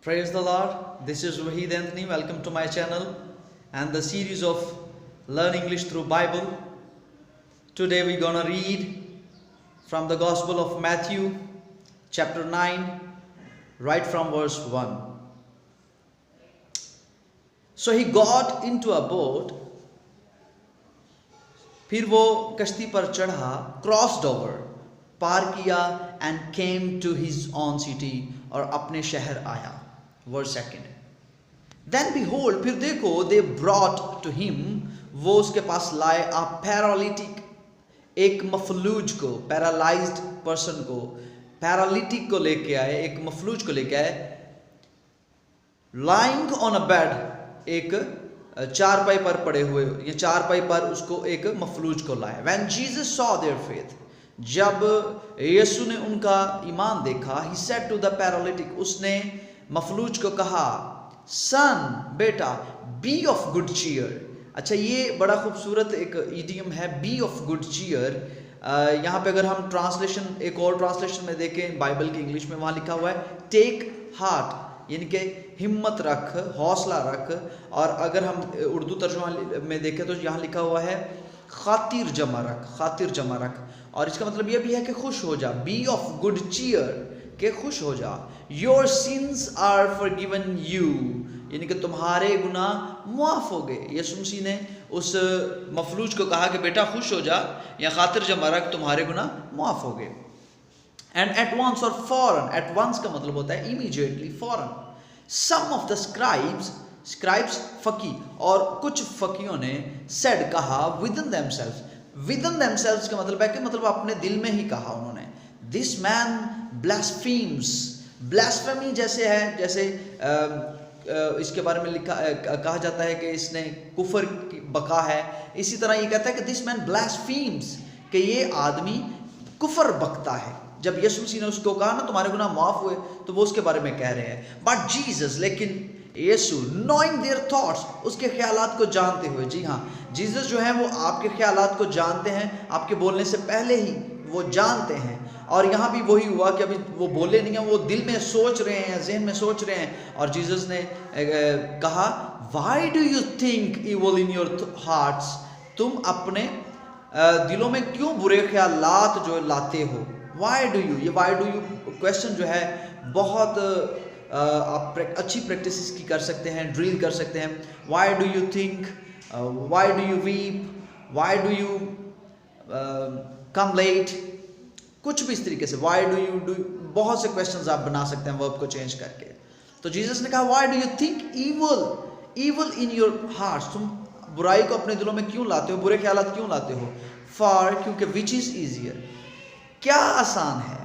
Praise the Lord. This is Wahid Anthony. Welcome to my channel and the series of Learn English through Bible. Today we're gonna read from the Gospel of Matthew, chapter 9, right from verse 1. So he got into a boat. फिर वो कश्ती पर चढ़ा, crossed over, पार किया, and came to his own city, और अपने शहर आया. Verse second. देन बिहोल्ड, फिर देखो, दे ब्रॉट टू हिम, वो उसके पास लाए, अ पैरालिटिक, एक मफलूज को, पैरालाइज्ड पर्सन को, पैरालिटिक को लेके आए, एक मफलूज को लेके आए, लाइंग ऑन अ बेड, एक चारपाई पर पड़े हुए, ये चारपाई पर उसको एक मफलूज को लाए. When Jesus saw their faith, जब यीशु ने उनका ईमान देखा, he said to the paralytic, उसने मफलूज को कहा, सन, बेटा, बी ऑफ गुड चीयर. अच्छा, ये बड़ा खूबसूरत एक इडियम है, बी ऑफ गुड चीयर. यहाँ पे अगर हम ट्रांसलेशन, एक और ट्रांसलेशन में देखें बाइबल की इंग्लिश में, वहाँ लिखा हुआ है टेक हार्ट, यानी कि हिम्मत रख, हौसला रख. और अगर हम उर्दू तर्जुमा में देखें तो यहाँ लिखा हुआ है खातिर जमा रख, खातिर जमा रख. और इसका मतलब यह भी है कि खुश हो जा, बी ऑफ गुड चीयर, के खुश हो जा. Your sins are forgiven you, यानी कि तुम्हारे गुनाह मुआफ हो गए. यीशु मसीह ने उस मफलूज को कहा कि बेटा खुश हो जा, या खातिर जमा रख, तुम्हारे गुनाह मुआफ हो गए. एंड एट वंस, और फौरन, एट वंस का मतलब होता है इमीडिएटली, फौरन. सम ऑफ द स्क्राइब्स, स्क्राइब्स फकी, और कुछ फकियों ने सेड, कहा, विदिन देमसेल्व्स. विदिन देमसेल्व्स का मतलब है कि मतलब अपने दिल में ही कहा उन्होंने, दिस मैन ब्लास्फेम्स. ब्लास्फेमी जैसे है, जैसे इसके बारे में लिखा, कहा जाता है कि इसने कुफर की बका है. इसी तरह ये कहता है कि दिस मैन ब्लास्फेम्स, कि ये आदमी कुफर बकता है. जब यीशु मसीह ने उसको कहा ना तुम्हारे गुनाह माफ हुए, तो वो उसके बारे में कह रहे हैं. बट जीसस, लेकिन यीशु, नोइंग देयर थॉट्स, उसके ख्यालात को जानते हुए. जी हाँ, जीसस जो है वो आपके ख्यालात को जानते हैं, आपके बोलने से पहले ही वो जानते हैं. और यहाँ भी वही हुआ कि अभी वो बोले नहीं हैं, वो दिल में सोच रहे हैं, जहन में सोच रहे हैं. और जीसस ने कहा, why do you think evil in your hearts, तुम अपने दिलों में क्यों बुरे ख्यालात जो लाते हो. व्हाई डू यू, ये व्हाई डू यू क्वेश्चन जो है बहुत आप अच्छी प्रैक्टिस की कर सकते हैं, ड्रिल कर सकते हैं. Why do you think, why do you weep, why do you come late, कुछ भी इस तरीके से. व्हाई डू यू डू, बहुत से क्वेश्चंस आप बना सकते हैं वर्ब को चेंज करके. तो जीसस ने कहा, why do you think evil, evil in your hearts, तुम बुराई को अपने दिलों में क्यों लाते हो, बुरे ख्यालात क्यों लाते हो. फॉर, क्योंकि विच इज ईजियर, क्या आसान है,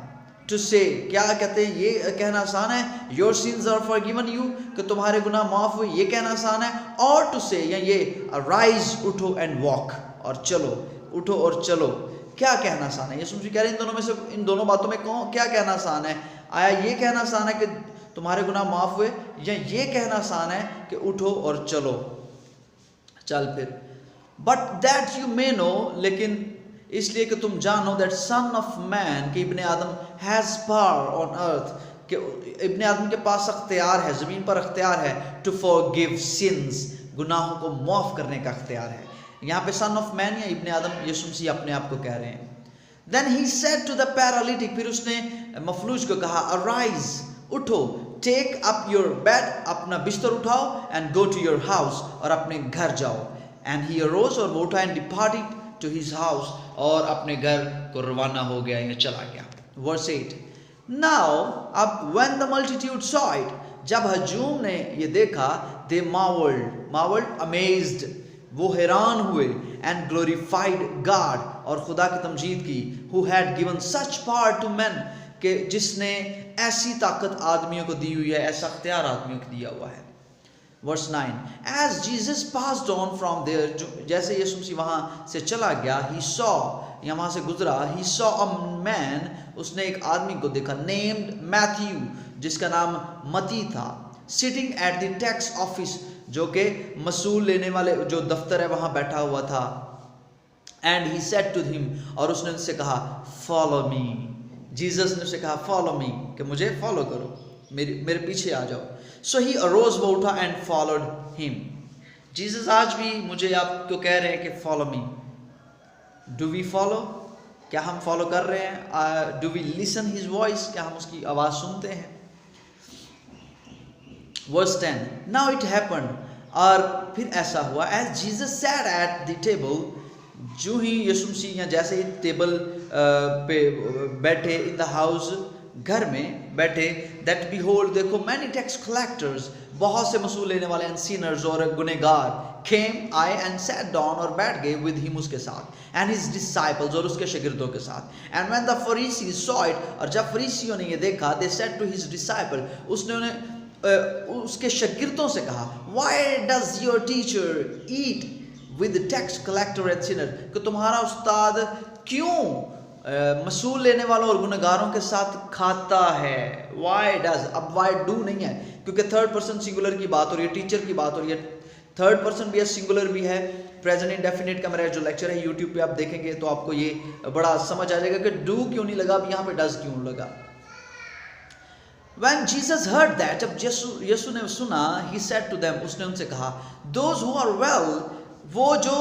टू से, क्या कहते हैं, ये कहना आसान है, your sins are forgiven you, कि तुम्हारे गुनाह माफ हुए, ये कहना आसान है. और टू से, या ये राइज, उठो, एंड वॉक, और चलो, उठो और चलो, क्या कहना आसान है. यीशु मसीह कह रहे हैं इन दोनों में से, इन दोनों बातों में कौन, क्या कहना आसान है. आया ये कहना आसान है कि तुम्हारे गुनाह माफ हुए, या ये कहना आसान है कि उठो और चलो, चल फिर. But that you may know, लेकिन इसलिए कि तुम जानो, दैट सन ऑफ मैन, कि इब्ने आदम, हैज पावर ऑन अर्थ, कि इब्ने आदम के पास अख्तियार है, ज़मीन पर अख्तियार है, टू फॉरगिव सिंस, गुनाहों को माफ़ करने का अख्तियार है. यहाँ पे सन ऑफ मैन या इब्ने आदम, यीशु मसीह अपने आप को कह रहे हैं. Then he said to the paralytic, फिर उसने मफलूज को कहा, अराइज, उठो, टेक अप योर बेड, अपना बिस्तर उठाओ, and go to your house, और अपने घर जाओ. एंड ही अरोज, और वो उठा, and departed to his house, और अपने घर को रवाना हो गया, या चला गया. वर्स 8. नाउ, अब when the multitude saw it, जब हजूम ने ये देखा, दे मार्वल्ड, अमेज्ड, वो हैरान हुए, एंड ग्लोरीफाइड गॉड, और खुदा की तमजीद की, who had given such power to man, के जिसने ऐसी ताकत आदमियों को दी हुई है, ऐसा अख्तियार आदमियों को दिया हुआ है. Verse 9. As Jesus passed on from there, जैसे यीशु मसीह वहाँ से चला गया, ही सॉ, या वहाँ से गुजरा, ही सॉ अ मैन, उसने एक आदमी को देखा, नेम्ड मैथ्यू, जिसका नाम मती था, sitting at the tax office, जो कि मसूल लेने वाले जो दफ्तर है वहाँ बैठा हुआ था. And he said to him, और उसने उनसे कहा, फॉलो मी. जीसस ने उसे कहा, फॉलो मी, कि मुझे फॉलो करो. मेरे पीछे आ जाओ। सो ही अरोज, वो उठा एंड फॉलोड हिम। जीसस आज भी मुझे आपको कह रहे हैं कि follow me. Do we follow? क्या हम फॉलो कर रहे हैं? Do we listen his voice? क्या हम उसकी आवाज़ सुनते हैं? वर्स 10, नाउ इट हैपेंड, और फिर ऐसा हुआ, as Jesus sat at the table, जो ही यीशु मसीह या जैसे ही टेबल पे बैठे, इन द हाउस, घर में बैठे, दैट बिहोल्ड, देखो, मैनी टैक्स कलेक्टर्स, बहुत से वसूल लेने वाले, एंड सिनर्स, और गुनहगार, केम, आए, एंड सैट डाउन, और बैठ गए, विद हिम, उसके साथ, एंड हिज डिसाइपल्स, और उसके शागिर्दों के साथ। And when the Pharisees saw it, और जब फरीसियों ने ये देखा, they said to his disciple, उसने उन्हें उसके शागिर्दों से कहा, why does your teacher eat with tax collector and sinner, कि तुम्हारा उस्ताद क्यों मसूल लेने वालों और गुनहगारों के साथ खाता है? वाई डज, अब वाई डू नहीं है, क्योंकि थर्ड पर्सन सिंगुलर की बात हो रही है, टीचर की बात हो रही है, थर्ड पर्सन भी है, सिंगुलर भी है। प्रेजेंट इंडेफिनिट का मेरा जो लेक्चर है यूट्यूब पे आप देखेंगे तो आपको ये बड़ा समझ आ जाएगा कि डू क्यों नहीं लगा, अब यहाँ पे डज क्यों लगा। When Jesus heard that, जब यीशु ने सुना, he said to them, उसने उनसे कहा, those who are well, वो जो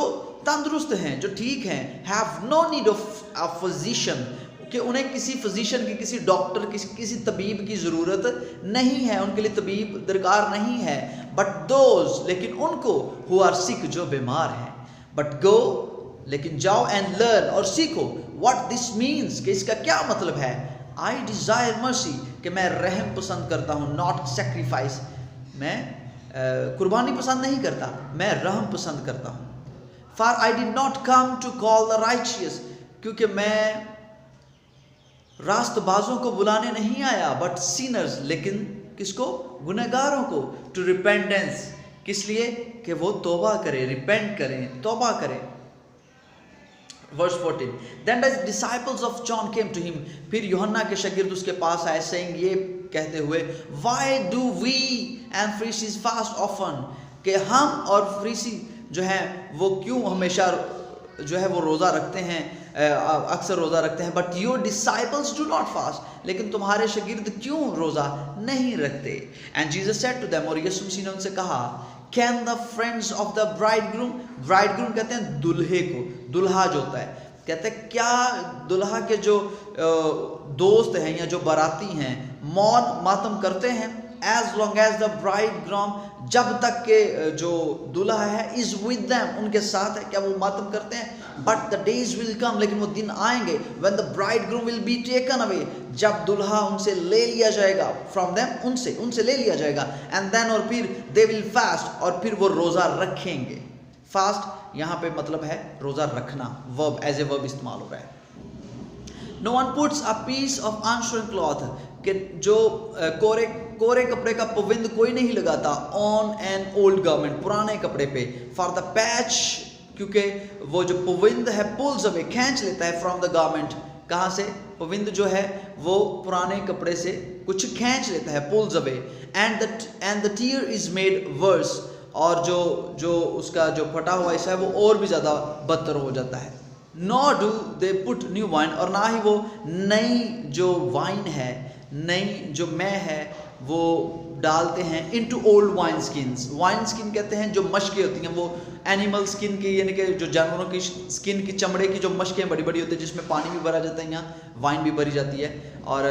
तंदुरुस्त हैं, जो ठीक हैं, have no need of a physician, कि उन्हें किसी फिजिशियन की, किसी डॉक्टर, किसी तबीब की ज़रूरत नहीं है, उनके लिए तबीब दरकार नहीं है, but those, लेकिन उनको, who are sick, जो बीमार हैं, but go, लेकिन जाओ, and learn, और सीखो, what this means, कि इसका क्या मतलब है, I desire mercy, कि मैं रहम पसंद करता हूँ, not sacrifice, मैं कुर्बानी पसंद नहीं करता, मैं रहम पसंद करता हूँ। For I did not come to call the righteous, क्योंकि मैं रास्तबाजों को बुलाने नहीं आया, but sinners, लेकिन किसको? गुनहगारों को, to repentance, किस लिए? कि वो तौबा करें, repent करें, तौबा करें। Verse 14, then the disciples of John came to him, फिर यूहन्ना के शागिर्द उसके पास आए, saying, ये कहते हुए, why do we and Pharisees fast often, कि हम और फरीसी जो हैं वो क्यों हमेशा जो है वो रोज़ा रखते हैं, अक्सर रोज़ा रखते हैं, but your disciples do not fast, लेकिन तुम्हारे शागिर्द क्यों रोज़ा नहीं रखते? And Jesus said to them, और यीशु मसीह ने उनसे कहा, Can the friends of the bridegroom, bridegroom कहते हैं दुल्हे को, दुल्हा जो होता है, कहते हैं क्या दुल्हा के जो दोस्त हैं या जो बाराती हैं मौन मातम करते हैं, as long as the bridegroom, जब तक के जो दुल्हा है is with them, उनके साथ है, क्या वो मातम करते हैं? But the days will come, लेकिन वो दिन आएंगे, when the bridegroom will be taken away, जब दुल्हा उनसे ले लिया जाएगा, from them, उनसे ले लिया जाएगा, and then, और फिर they will fast, और फिर वो रोज़ा रखेंगे। फास्ट यहाँ पे मतलब है रोज़ा रखना, वर्ब, एज ए वर्ब इस्तेमाल हो रहा है। No one puts a piece of unshrunk cloth, कि जो कोरे कपड़े का पविंद कोई नहीं लगाता, on an old garment, पुराने कपड़े पे, for the patch, क्योंकि वो जो पविंद है pulls away, खींच लेता है, from the garment, कहाँ से? पविंद जो है वो पुराने कपड़े से कुछ खींच लेता है, pulls away, and the tear is made worse, और जो उसका जो फटा हुआ हिस्सा है वो और भी ज़्यादा बदतर हो जाता है। Nor do they put new wine, और ना ही वो नई जो वाइन है, नई जो मैं है वो डालते हैं into old wine skins। Wine skin कहते हैं जो मशकें होती हैं, वो एनिमल स्किन की, यानी कि जो जानवरों की स्किन की, चमड़े की जो मशकें बड़ी बड़ी होती है, जिसमें पानी भी भरा जाता है, यहाँ वाइन भी भरी जाती है, और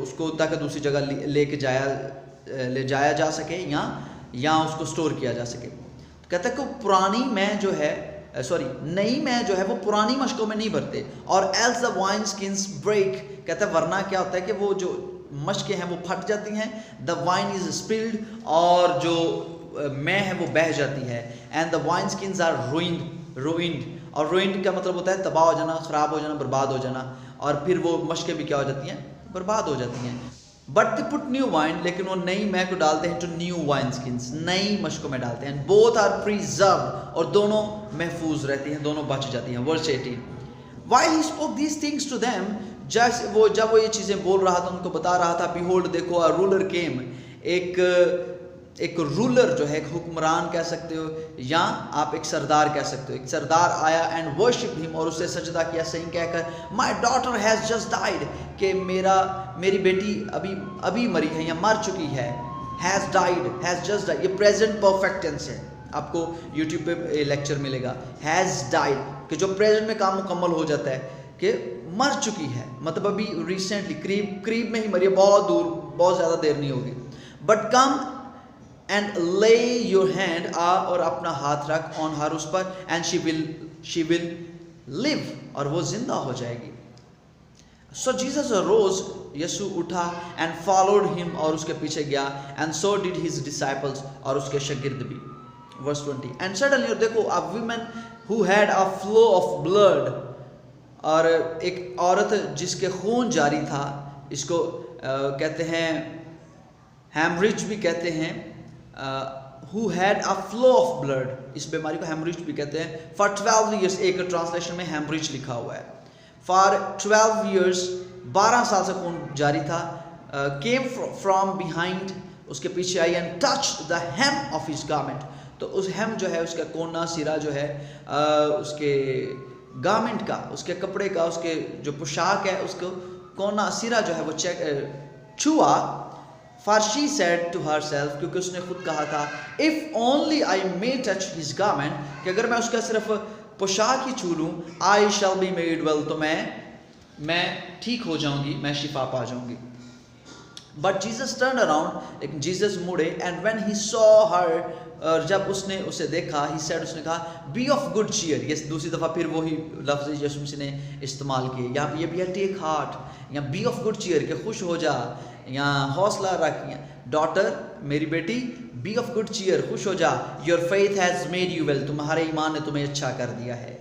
उसको ताकि दूसरी जगह ले जाया जा सके, या उसको स्टोर किया जा सके। कहता है कि पुरानी मैं जो है, नई मैं जो है वो पुरानी मशकों में नहीं भरते, और else the wine skins break, कहता है वरना क्या होता है कि वो जो मशकें हैं वो फट जाती हैं, the wine is spilled, और जो मैं है वो बह जाती है, and the wine skins are ruined, और ruined का मतलब होता है तबाह हो जाना, ख़राब हो जाना, बर्बाद हो जाना, और फिर वो मशकें भी क्या हो जाती हैं? बर्बाद हो जाती हैं। But they put new wine, लेकिन वो नई मैं को डालते हैं, टू न्यू वाइन स्किन्स, नई मशकों में डालते हैं, बोथ आर प्रिजर्व्ड, और दोनों महफूज रहती हैं, दोनों बच जाती हैं। Verse 18, while he spoke these things to them, जब वो ये चीज़ें बोल रहा था, उनको बता रहा था, बिहोल्ड, देखो, अ रूलर केम, एक एक रूलर जो है, एक हुक्मरान कह सकते हो, या आप एक सरदार कह सकते हो। एक सरदार आया एंड वर्शिप हिम, और उससे सजदा किया सही कहकर, my daughter has just died, कि मेरी बेटी अभी मरी है या मर चुकी है। Has died, has just died, ये प्रेजेंट परफेक्ट टेंस है। आपको यूट्यूब पे लेक्चर मिलेगा, हैज़ डाइड, कि जो प्रेजेंट में काम मुकम्मल हो जाता है, कि मर चुकी है, मतलब अभी रिसेंटली करीब में ही मरी है, बहुत दूर, बहुत ज़्यादा देर नहीं होगी। बट कम एंड ले योर हैंड, आ और अपना हाथ रख, ऑन हर, उस पर, एंड शी विल लिव, और वो जिंदा हो जाएगी। सो जीसस रोज, यीशु उठा, एंड फॉलोड हिम, और उसके पीछे गया, and so did his disciples, और उसके शागिर्द भी। वर्स 20, एंड सडनली, और देखो, a woman who had a flow of blood, और एक औरत जिसके खून जारी था, इसको कहते हैं हेमरिज भी कहते हैं, who had a flow of blood, इस बीमारी को हेमरिज भी कहते हैं। फॉर 12 ईयर्स, एक ट्रांसलेशन में हेमरिज लिखा हुआ है। फॉर 12 ईयर्स, 12 साल से खून जारी था। केम फ्रॉम बिहाइंड, उसके पीछे आई, and touched the hem of his garment, तो उस हेम जो है, उसका कोना सिरा जो है, उसके गारमेंट का, उसके कपड़े का, उसके जो पोशाक है, उसको कोना सिरा जो है वो छुआ। For she said to herself, क्योंकि उसने खुद कहा था, if only I may touch his garment, कि अगर मैं उसका सिर्फ पोशाक ही छू लूँ, I shall be made well, तो मैं ठीक हो जाऊंगी, मैं शिफा पा जाऊंगी। बट जीसस टर्न अराउंड, लेकिन जीसस मुड़े, and when he saw her, और जब उसने उसे देखा, ही सेड, उसने कहा, बी ऑफ गुड चीयर, ये दूसरी दफ़ा फिर वही लफ्ज़ यीशु मसीह ने इस्तेमाल किए। यहाँ पे ये भी है टेक हार्ट, या बी ऑफ गुड चीयर, के खुश हो जा, या हौसला रख, या डॉटर, मेरी बेटी, बी ऑफ गुड चीयर, खुश हो जा, your faith has made you well, तुम्हारे ईमान ने तुम्हें अच्छा कर दिया है।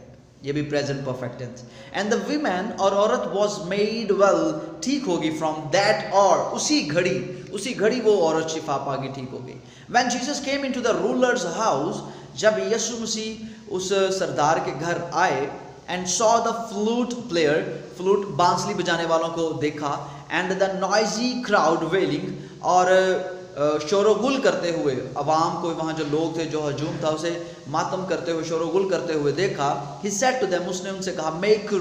ये भी present perfect tense. And the women, और औरत, वॉज मेड वेल, ठीक होगी, फ्रॉम दैट, और उसी घड़ी वो औरत शिफा पागी, ठीक हो गई। When Jesus came into the rulers house, जब यीशु मसीह उस सरदार के घर आए, and saw the flute player, flute बांसुरी बजाने वालों को देखा, एंड द नॉइजी क्राउड वेलिंग, और शोरगुल करते हुए अवाम को, वहाँ जो लोग थे, जो हजूम था, उसे मातम करते हुए, शोरगुल करते हुए देखा। ही सेड टू देम, उसने उनसे कहा, मेक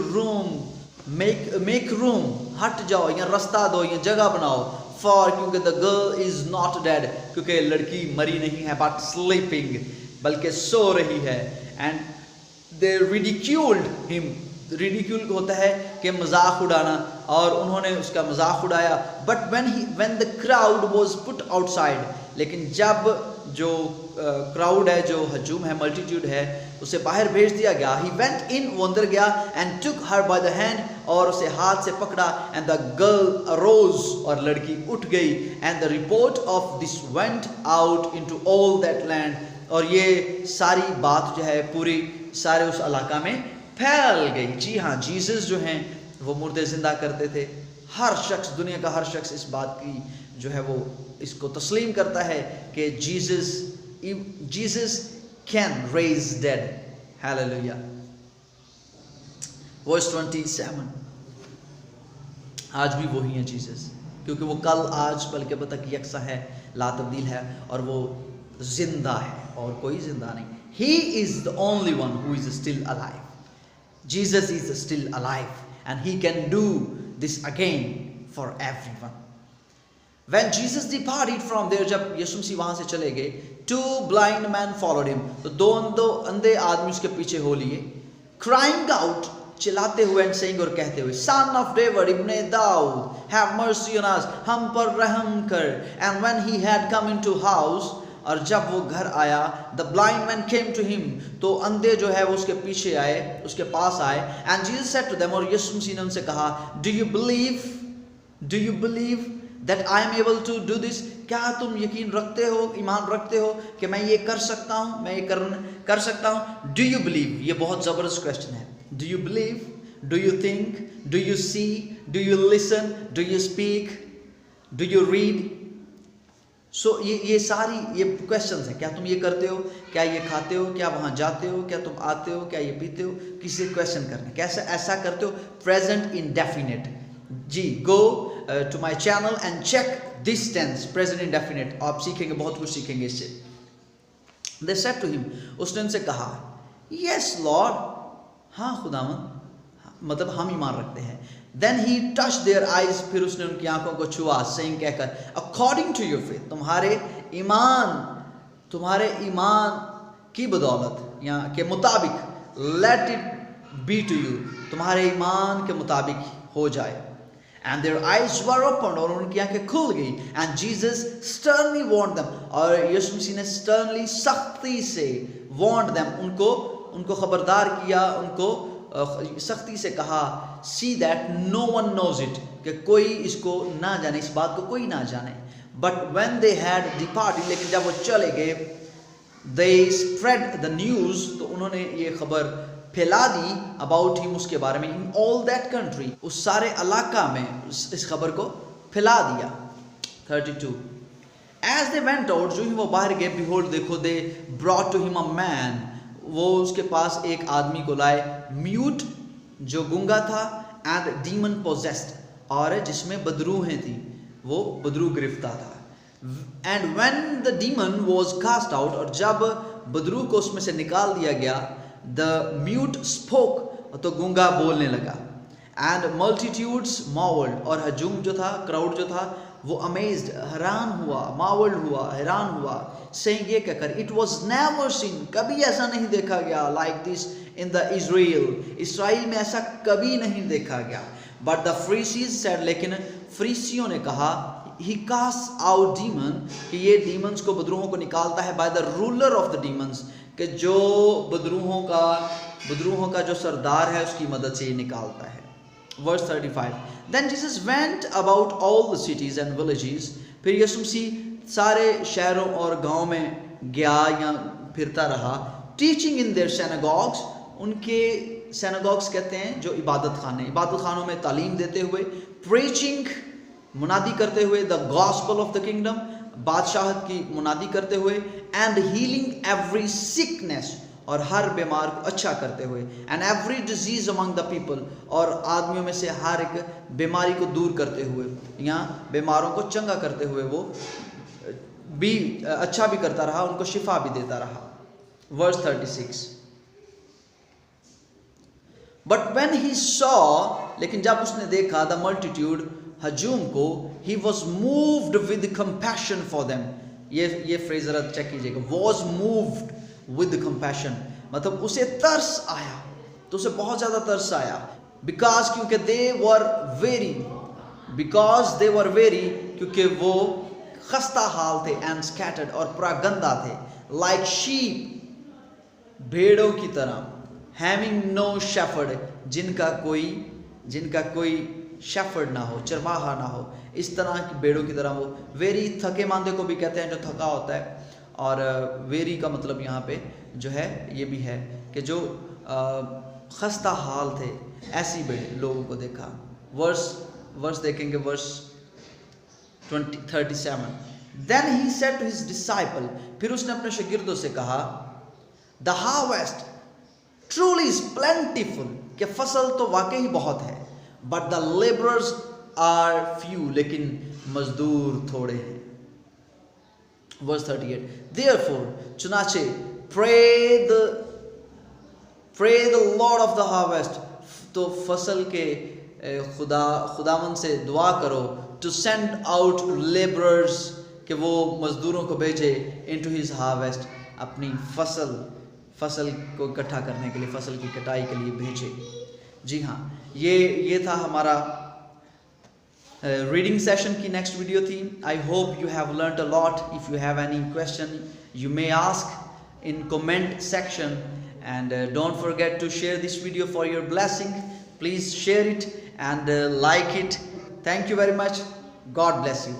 रूम, हट जाओ, या रास्ता दो, या जगह बनाओ, फॉर, क्योंकि the girl is not dead, क्योंकि लड़की मरी नहीं है, बट स्लीपिंग, बल्कि सो रही है। And they ridiculed him, ridicule होता है कि मजाक उड़ाना, और उन्होंने उसका मजाक उड़ाया। But when the crowd was put outside, लेकिन जब जो क्राउड है, जो हजूम है, मल्टीट्यूड है, उसे बाहर भेज दिया गया। ही वेंट इन, वो अंदर गया, and took her by the hand, और उसे हाथ से पकड़ा, एंड द गर्ल अरोज, और लड़की उठ गई। And the report of this went out into all that land, और ये सारी बात जो है पूरी सारे उस इलाका में फैल गई। जी हाँ, जीसस जो हैं वो मुर्दे जिंदा करते थे। हर शख्स, दुनिया का हर शख्स इस बात की जो है वो इसको तस्लीम करता है कि Jesus can raise dead. Hallelujah. Verse 27, आज भी वही है जीसस, क्योंकि वो कल, आज, बल्कि अब तक यकसा है, ला तब्दील है, और वो जिंदा है, और कोई जिंदा नहीं। He is the only one who is still alive. Jesus is still alive, and he can do this again for everyone. When Jesus departed from there, जब यीशु मसीह वहां से चले गए, 2 blind men followed him, तो दो अंधे आदमी उसके पीछे हो लिए, crying out, चिल्लाते हुए, and saying, और कहते हुए, Son of David, Ibn Dawood, have mercy on us, हम पर रहम कर। And when he had come into house, और जब वो घर आया, the blind man came to him, तो अंधे जो है वो उसके पीछे आए, उसके पास आए। And Jesus said to them, और यीशु मसीह ने उनसे कहा, do you believe that I am able to do this, क्या तुम यकीन रखते हो, ईमान रखते हो कि मैं ये कर सकता हूँ, मैं ये कर सकता हूँ। डू यू बिलीव, ये बहुत ज़बरदस्त क्वेश्चन है। Do you believe, do you think, do you see, do you listen, do you speak, do you read. So ये सारी ये क्वेश्चंस हैं। क्या तुम ये करते हो, क्या ये खाते हो, क्या वहाँ जाते हो, क्या तुम आते हो, क्या ये पीते हो, किसी क्वेश्चन करने, कैसे ऐसा करते हो। प्रेजेंट इंडेफिनिट, जी, go to my channel and check this tense, present indefinite. आप सीखेंगे, बहुत कुछ सीखेंगे इससे. They said to him, उसने उनसे कहा, yes Lord, हाँ खुदावन, मतलब हम ईमान रखते हैं. Then he touched their eyes, फिर उसने उनकी आंखों को छुआ, saying, कहकर, according to your faith, तुम्हारे ईमान की बदौलत या के मुताबिक, let it be to you, तुम्हारे ईमान के मुताबिक हो जाए. And their eyes were opened, और उनकी आंखें खुल गई. And Jesus sternly warned them, और यीशु मसीह ने sternly, सख्ती से warned them, उनको खबरदार किया, उनको सख्ती से कहा, see that no one knows it, कि कोई इसको ना जाने, इस बात को कोई ना जाने. But when they had departed, लेकिन जब वो चले गए, they spread the news, तो उन्होंने ये खबर फैला दी, about him, उसके बारे में, in all that country, उस सारे इलाका में इस खबर को फैला दिया. 32. As they went out, जो ही वो बाहर गए, behold, देखो, they brought to him a man, वो उसके पास एक आदमी को लाए, mute, जो गूंगा था, and demon possessed, और जिसमें बदरूहें थी, वो बदरू गिरफ्तार था. And when the demon was cast out, और जब बदरू को उसमें से निकाल दिया गया, the mute spoke, तो गूंगा बोलने लगा. And multitudes marveled, और हजूम जो था, क्राउड जो था, वो amazed, हैरान हुआ, marveled हुआ, हैरान हुआ, saying, ये कहकर, it was never seen, कभी ऐसा नहीं देखा गया, like this in the Israel, Israel में ऐसा कभी नहीं देखा गया. But the Pharisees said, लेकिन फरीसियों ने कहा, he casts out demon, कि ये demons को, बदरूहों को निकालता है, by the ruler of the demons, कि जो बदरूहों का जो सरदार है, उसकी मदद से ये निकालता है. Verse 35. Then Jesus went about all the cities and villages, फिर यीशु मसीह सारे शहरों और गांवों में गया या फिरता रहा, teaching in their synagogues, उनके synagogues कहते हैं जो इबादत खानों में तालीम देते हुए, preaching, मुनादी करते हुए, the gospel of the kingdom, बादशाहत की मुनादी करते हुए, and healing every sickness, और हर बीमार को अच्छा करते हुए, and every disease among the people, और आदमियों में से हर एक बीमारी को दूर करते हुए, या बीमारों को चंगा करते हुए वो भी अच्छा भी करता रहा, उनको शिफा भी देता रहा. Verse 36. But when he saw, लेकिन जब उसने देखा, the multitude, हजूम को, he was moved with compassion for them. ये फ्रेज जरा चेक कीजिएगा, was moved with compassion, मतलब उसे तरस आया, तो उसे बहुत ज़्यादा तरस आया. Because क्योंकि they were very, क्योंकि वो खस्ता हाल थे, and scattered, और पूरा गंदा थे, like sheep, भेड़ों की तरह, having no shepherd, जिनका कोई शेफर्ड ना हो, चरवाहा ना हो, इस तरह की भेड़ों की तरह वो. वेरी, थके मांदे को भी कहते हैं, जो थका होता है, और वेरी का मतलब यहाँ पे जो है ये भी है कि जो खस्ता हाल थे, ऐसी भेड़ लोगों को देखा. वर्स देखेंगे, verse 37. Then he said to his disciple, फिर उसने अपने शागिर्दों से कहा, the harvest truly is plentiful, कि फसल तो वाकई बहुत है, but the laborers are few, लेकिन मजदूर थोड़े हैं. Verse 38. Therefore, चुनाचे, pray the Lord of the harvest, तो फसल के खुदावन से दुआ करो, to send out laborers, कि वो मजदूरों को भेजे, into his harvest, अपनी फसल को इकट्ठा करने के लिए, फसल की कटाई के लिए भेजे. जी हाँ, ये था हमारा रीडिंग सेशन की नेक्स्ट वीडियो थी. I hope you have learned a lot. If you have any question you may ask in comment section, and don't forget to share this video for your blessing. Please share it and like it. Thank you very much. God bless you.